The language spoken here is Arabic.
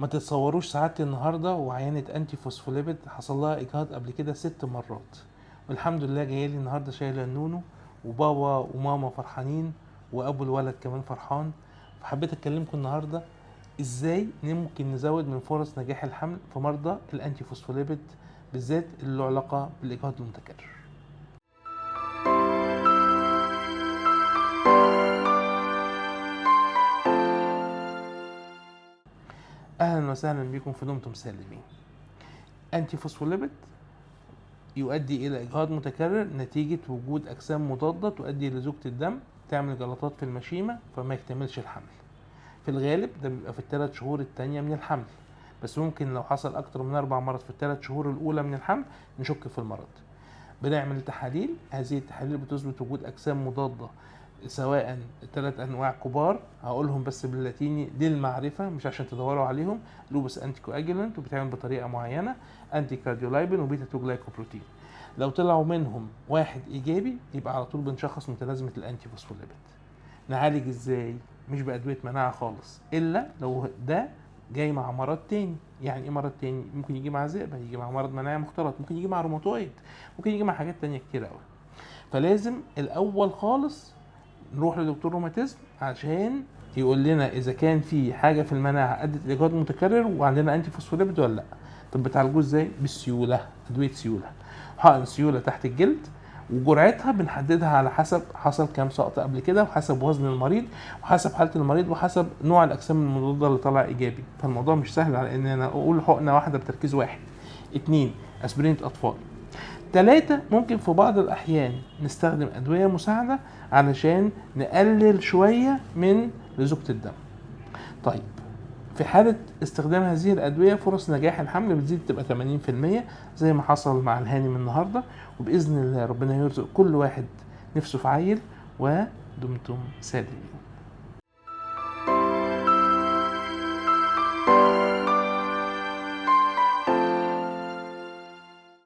ما تتصوروش سعادتي النهارده وعيانه انتي فوسفوليبيد حصل لها اجهاض قبل كده 6 مرات، والحمد لله جايه لي النهارده شايله النونو، وبابا وماما فرحانين وابو الولد كمان فرحان. فحبيت اكلمكم النهارده ازاي ممكن نزود من فرص نجاح الحمل في مرضى الانتي فوسفوليبيد، بالذات اللي له علاقه بالاجهاض المتكرر. اهلا وسهلا بكم في دمتم سالمين. انتي فوسفوليبيد يؤدي الى اجهاض متكرر نتيجه وجود اجسام مضاده تؤدي لزوجة الدم، تعمل جلطات في المشيمه فما يكتملش الحمل. في الغالب ده بيبقى في ال3 شهور التانية من الحمل، بس ممكن لو حصل اكتر من 4 مرات في ال3 شهور الاولى من الحمل نشك في المرض. بنعمل تحاليل، هذه التحاليل بتثبت وجود اجسام مضاده سواء 3 انواع كبار هقولهم بس باللاتيني للمعرفه مش عشان تدوروا عليهم: لوبس انتي كواجولانت وبتعمل بطريقه معينه، انتي كارديولايبين وبيتا 2 جلايكوبروتين. لو طلعوا منهم واحد ايجابي يبقى على طول بنشخص متلازمه الانتي فوسفوليبيد. نعالج ازاي؟ مش بادويه مناعه خالص، الا لو ده جاي مع مرض تاني. يعني ايه مرض تاني؟ ممكن يجي مع ذئبه، يجي مع مرض مناعي مختلط، ممكن يجي مع روماتويد، ممكن يجي مع حاجات تانية كتير قوي. فلازم الاول خالص نروح لدكتور روماتيزم عشان يقول لنا اذا كان في حاجه في المناعه ادت لاجهاض متكرر وعندنا انتي فوسفوليبيد ولا لا. طب بتعالجوه ازاي؟ بالسيوله، ادويه سيوله، حقن سيوله تحت الجلد، وجرعتها بنحددها على حسب حصل كام سقطه قبل كده، وحسب وزن المريض، وحسب حاله المريض، وحسب نوع الاجسام المضاده اللي طالع ايجابي. فالموضوع مش سهل على ان انا اقول حقنه واحده بتركيز واحد. 2 اسبرين اطفال. 3 ممكن في بعض الأحيان نستخدم أدوية مساعدة علشان نقلل شوية من لزوجة الدم. طيب في حالة استخدام هذه الأدوية فرص نجاح الحمل بتزيد تبقى 80% زي ما حصل مع الهانم النهاردة، وبإذن الله ربنا يرزق كل واحد نفسه في عيل. ودمتم سالمين.